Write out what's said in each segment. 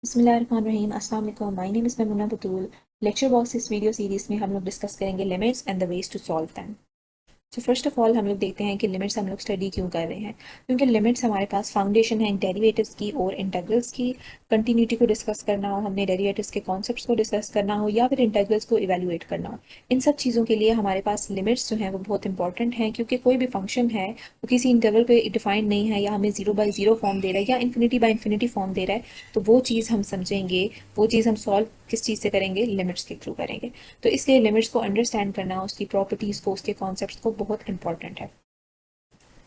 बिस्मिल्लाहिर्रहमानिर्रहीम। अस्सलाम वालेकुम। My name is Maimuna Batool. Lecture box इस वीडियो सीरीज़ में हम लोग डिस्कस करेंगे limits and the ways to solve them. तो फर्स्ट ऑफ ऑल हम लोग देखते हैं कि लिमिट्स हम लोग स्टडी क्यों कर रहे हैं। क्योंकि लिमिट्स हमारे पास फाउंडेशन है डेरिवेटिव्स की और इंटीग्रल्स की। कंटिन्यूटी को डिस्कस करना हो, हमने डेरिवेटिव्स के कॉन्सेप्ट्स को डिस्कस करना हो या फिर इंटीग्रल्स को इवेलुएट करना हो, इन सब चीज़ों के लिए हमारे पास लिमिट्स जो हैं वो बहुत इंपॉर्टेंट हैं। क्योंकि कोई भी फंक्शन है वो किसी इंटरवल पे डिफाइंड नहीं है, या हमें जीरो बाई जीरो फॉर्म दे रहा है या इन्फिनिटी बाई इन्फिनिटी फॉर्म दे रहा है, तो वो चीज़ हम समझेंगे, वो चीज़ हम सॉल्व किस चीज़ से करेंगे, लिमिट्स के थ्रू करेंगे। तो इसलिए लिमिट्स को अंडरस्टैंड करना, उसकी प्रॉपर्टीज़ को, उसके कॉन्सेप्ट्स को बहुत इंपॉर्टेंट है।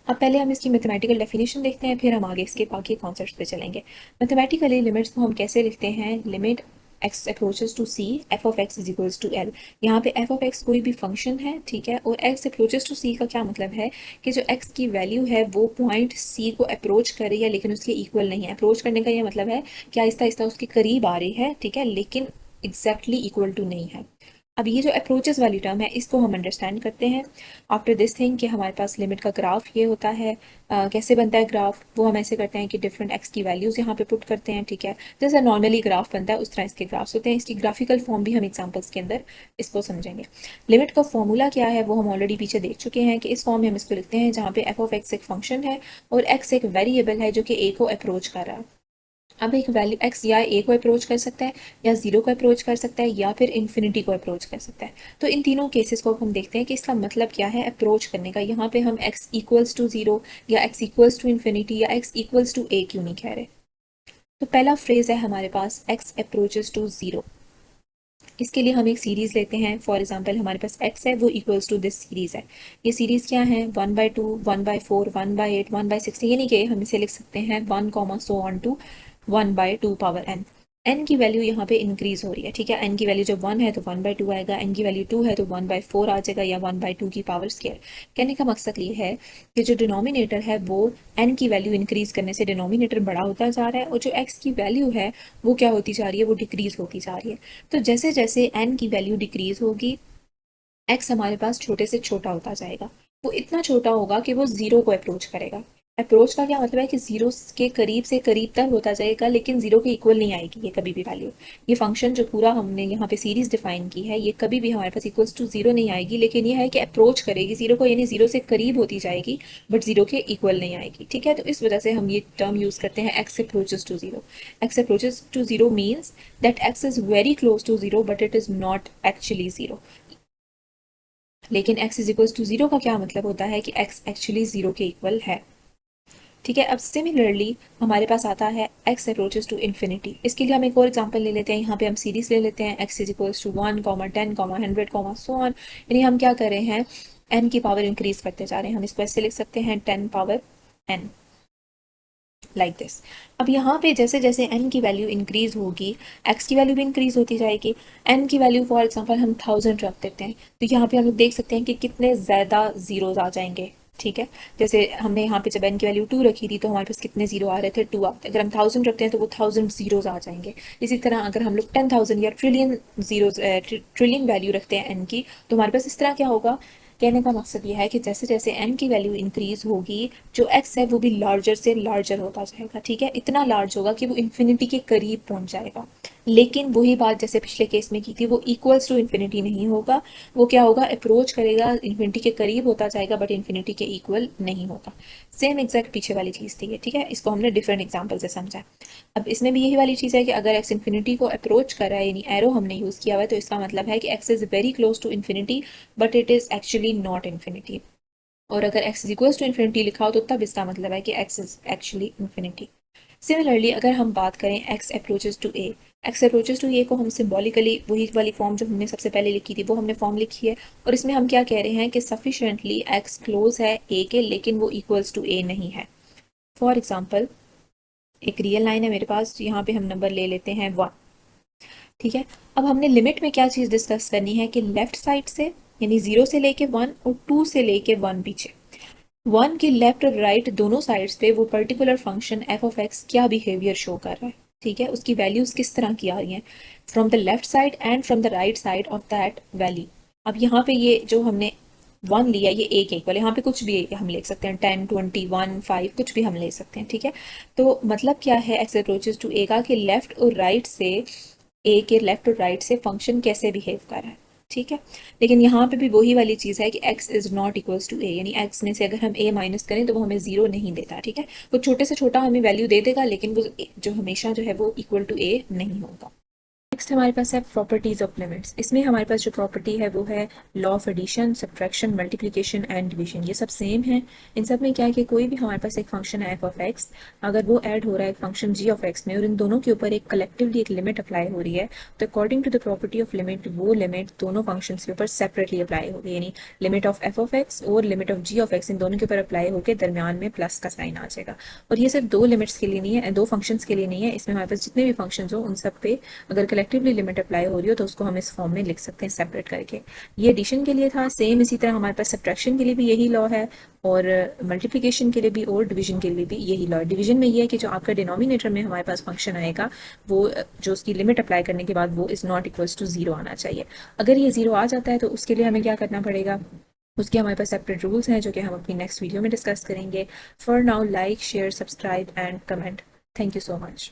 अब पहले हम इसकी मैथमेटिकल डेफिनेशन देखते हैं, फिर हम आगे इसके बाकी कॉन्सेप्ट्स पे चलेंगे। मैथमेटिकली लिमिट्स को हम कैसे लिखते हैं? Limit x approaches to c f of x is equals to l. यहाँ पे एफ ऑफ एक्स कोई भी फंक्शन है, ठीक है, और एक्स अप्रोचेस टू सी का क्या मतलब है कि जो एक्स की वैल्यू है वो पॉइंट सी को अप्रोच कर रही है लेकिन उसके इक्वल नहीं है। अप्रोच करने का ये मतलब है कि आहिस्ता आहिस्ता उसके करीब आ रही है, ठीक है, लेकिन एग्जैक्टली इक्वल टू नहीं है। अब ये जो अप्रोचेस वाली टर्म है इसको हम अंडरस्टैंड करते हैं आफ्टर दिस थिंग कि हमारे पास लिमिट का ग्राफ ये होता है। कैसे बनता है ग्राफ? वो हम ऐसे करते हैं कि डिफरेंट एक्स की वैल्यूज़ यहाँ पे पुट करते हैं, ठीक है, जैसे नॉर्मली ग्राफ बनता है उस तरह इसके ग्राफ्स होते हैं। इसकी ग्राफिकल फॉर्म भी हम एग्जांपल्स के अंदर इसको समझेंगे। लिमिट का फॉर्मूला क्या है वो हम ऑलरेडी पीछे देख चुके हैं कि इस फॉर्म में हम इसको लिखते हैं जहाँ पे एफ ऑफ एक्स एक फंक्शन है और एक्स एक वेरिएबल है जो कि ए को अप्रोच कर रहा है। अब एक वैल्यू एक्स या ए को अप्रोच कर सकता है, या ज़ीरो को अप्रोच कर सकता है, या फिर इन्फिनिटी को अप्रोच कर सकता है। तो इन तीनों केसेस को हम देखते हैं कि इसका मतलब क्या है अप्रोच करने का। यहाँ पे हम एक्स इक्वल्स टू ज़ीरो या एक्स इक्वल्स टू इन्फिनिटी या एक्स इक्वल्स टू ए क्यों नहीं कह रहे? तो पहला फ्रेज है हमारे पास एक्स अप्रोचेस टू ज़ीरो। इसके लिए हम एक सीरीज़ लेते हैं। फॉर एग्जांपल हमारे पास x है वो इक्वल्स टू दिस सीरीज़ है। ये सीरीज़ क्या है? 1/2, 1/4, 1/8, 1/16, यानी कि हम इसे लिख सकते हैं 1, so on to 1/2 power n। n की वैल्यू यहाँ पे इंक्रीज हो रही है, ठीक है। n की वैल्यू जब 1 है तो 1/2 आएगा, n की वैल्यू 2 है तो 1/4 आ जाएगा, या 1/2 की पावर स्केयर। कहने का मकसद ये है कि जो डिनोमिनेटर है वो n की वैल्यू इंक्रीज करने से डिनोमिनेटर बड़ा होता जा रहा है, और जो x की वैल्यू है वो क्या होती जा रही है? वो डिक्रीज होती जा रही है। तो जैसे जैसे n की वैल्यू डिक्रीज होगी, x हमारे पास छोटे से छोटा होता जाएगा। वो इतना छोटा होगा कि वो ज़ीरो को अप्रोच करेगा। अप्रोच का क्या मतलब है कि ज़ीरो के करीब से करीब तक होता जाएगा, लेकिन ज़ीरो के इक्वल नहीं आएगी ये कभी भी वैल्यू। ये फंक्शन जो पूरा हमने यहाँ पे सीरीज़ डिफाइन की है, ये कभी भी हमारे पास इक्वल्स टू ज़ीरो नहीं आएगी, लेकिन ये है कि अप्रोच करेगी ज़ीरो को, यानी ज़ीरो से करीब होती जाएगी, बट ज़ीरो के इक्वल नहीं आएगी, ठीक है। तो इस वजह से हम ये टर्म यूज़ करते हैं x approaches to zero. X approaches to zero means that x is very close to zero but it is not actually zero. लेकिन x is equal to zero का क्या मतलब होता है कि x एक्चुअली ज़ीरो के इक्वल है, ठीक है। अब सिमिलरली हमारे पास आता है x अप्रोचेस टू इन्फिनिटी। इसके लिए हम एक और एग्जांपल ले लेते हैं। यहाँ पे हम सीरीज ले लेते हैं x is equals to 1, 10, 100, so on. यानी हम क्या कर रहे हैं? n की पावर इंक्रीज करते जा रहे हैं। हम इसको ऐसे लिख सकते हैं 10 पावर n, लाइक दिस। अब यहाँ पे जैसे जैसे n की वैल्यू इंक्रीज होगी, x की वैल्यू भी इंक्रीज होती जाएगी। n की वैल्यू फॉर एग्जांपल हम 1000 रख देते हैं, तो यहाँ पे हम लोग देख सकते हैं कि कितने ज़्यादा ज़ीरोज़ आ जाएंगे, ठीक है। जैसे हमने यहाँ पे जब n की वैल्यू 2 रखी थी तो हमारे पास कितने ज़ीरो आ रहे थे? 2 आते। अगर हम 1000 रखते हैं तो वो 1000 ज़ीरोज़ आ जाएंगे। इसी तरह अगर हम लोग 10,000 या ट्रिलियन ज़ीरोज़ ट्रिलियन वैल्यू रखते हैं n की, तो हमारे पास इस तरह क्या होगा? कहने का मकसद यह है कि जैसे जैसे n की वैल्यू इंक्रीज होगी, जो x है वो भी लार्जर से लार्जर होता जाएगा, ठीक है। इतना लार्ज होगा कि वो इन्फिनिटी के करीब पहुंच जाएगा। लेकिन वही बात जैसे पिछले केस में की थी, वो इक्वल्स टू इन्फिनिटी नहीं होगा। वो क्या होगा? अप्रोच करेगा, इन्फिनिटी के करीब होता जाएगा बट इन्फिनिटी के इक्वल नहीं होगा। सेम एग्जैक्ट पीछे वाली चीज़ थी ये, ठीक है। इसको हमने डिफरेंट एग्जाम्पल से समझा। अब इसमें भी यही वाली चीज़ है कि अगर x इन्फिनिटी को अप्रोच कर रहा है, यानी एरो हमने यूज़ किया हुआ है, तो इसका मतलब है कि x is very close to infinity but it is actually not infinity. और अगर x is equals to infinity लिखा हो तो तब इसका मतलब है कि x is actually infinity. Similarly अगर हम बात करें x approaches to a, x approaches to a को हम सिम्बॉलिकली वही वाली फॉर्म जो हमने सबसे पहले लिखी थी वो हमने फॉर्म लिखी है, और इसमें हम क्या कह रहे हैं कि सफिशेंटली x क्लोज है a के, लेकिन वो इक्वल्स टू a नहीं है। फॉर एग्जाम्पल एक रियल लाइन है मेरे पास, यहाँ पे हम नंबर ले लेते हैं 1, ठीक है। अब हमने लिमिट में क्या चीज़ डिस्कस करनी है कि लेफ्ट साइड से, यानी 0 से लेके 1 और 2 से लेके 1 पीछे, 1 की लेफ्ट और राइट दोनों साइड्स पे वो particular function F of x क्या बिहेवियर शो कर रहा है, ठीक है, उसकी वैल्यूज किस तरह की आ रही हैं from the left side and from the right side of that value. अब यहाँ पे ये जो हमने वन लिया, ये एक एक वाले, यहाँ पे कुछ भी हम ले सकते हैं, 10, 20, 1, 5 कुछ भी हम ले सकते हैं, ठीक है। तो मतलब क्या है, एक्स अप्रोचेज टू ए का कि लेफ्ट और राइट से, ए के लेफ्ट और राइट से फंक्शन कैसे बिहेव कर रहा है, ठीक है। लेकिन यहाँ पे भी वही वाली चीज़ है कि x is not equals to A, यानी x में से अगर हम a माइनस करें तो वो हमें ज़ीरो नहीं देता, ठीक है। वो छोटे से छोटा हमें वैल्यू दे देगा, लेकिन वो जो हमेशा जो है वो इक्वल टू a नहीं होगा। नेक्स्ट हमारे पास है प्रॉपर्टीज ऑफ लिमिट्स। इसमें हमारे पास जो प्रॉपर्टी है वो है law of addition, subtraction, multiplication and division. ये सब सेम है। इन सब में क्या है कि कोई भी हमारे पास एक फंक्शन है एफ ऑफ एक्स, अगर वो ऐड हो रहा है एक फंक्शन जी ऑफ एक्स में और इन दोनों के ऊपर एक कलेक्टिवली एक लिमिट अप्लाई हो रही है, तो according to the property of limit वो लिमिट दोनों फंक्शन के ऊपर सेपरेटली अप्लाई होगी, यानी limit of F of X और limit of G of X इन दोनों के ऊपर अप्लाई होकर दरमियान में प्लस का साइन आ जाएगा। और ये सिर्फ दो लिमिट्स के लिए नहीं है, दो फंक्शंस के लिए नहीं है, इसमें हमारे पास जितने भी फंक्शंस हो उन सब पे अगर कलेक्टिवली लिमिट अप्लाई हो रही हो तो उसको हम इस फॉर्म में लिख सकते हैं सेपरेट करके। ये एडिशन के लिए था। सेम इसी तरह हमारे पास सब्ट्रैक्शन के लिए भी यही लॉ है और मल्टीप्लिकेशन के लिए भी और डिवीजन के लिए भी यही लॉ है। डिवीजन में ये है कि जो आपका डिनोमिनेटर में हमारे पास फंक्शन आएगा वो जो उसकी लिमिट अप्लाई करने के बाद वो is not equals to zero आना चाहिए। अगर ये ज़ीरो आ जाता है तो उसके लिए हमें क्या करना पड़ेगा, उसके हमारे पास सेपरेट रूल्स हैं जो कि हम अपनी नेक्स्ट वीडियो में डिस्कस करेंगे। For now like, share, subscribe and comment. Thank you so much.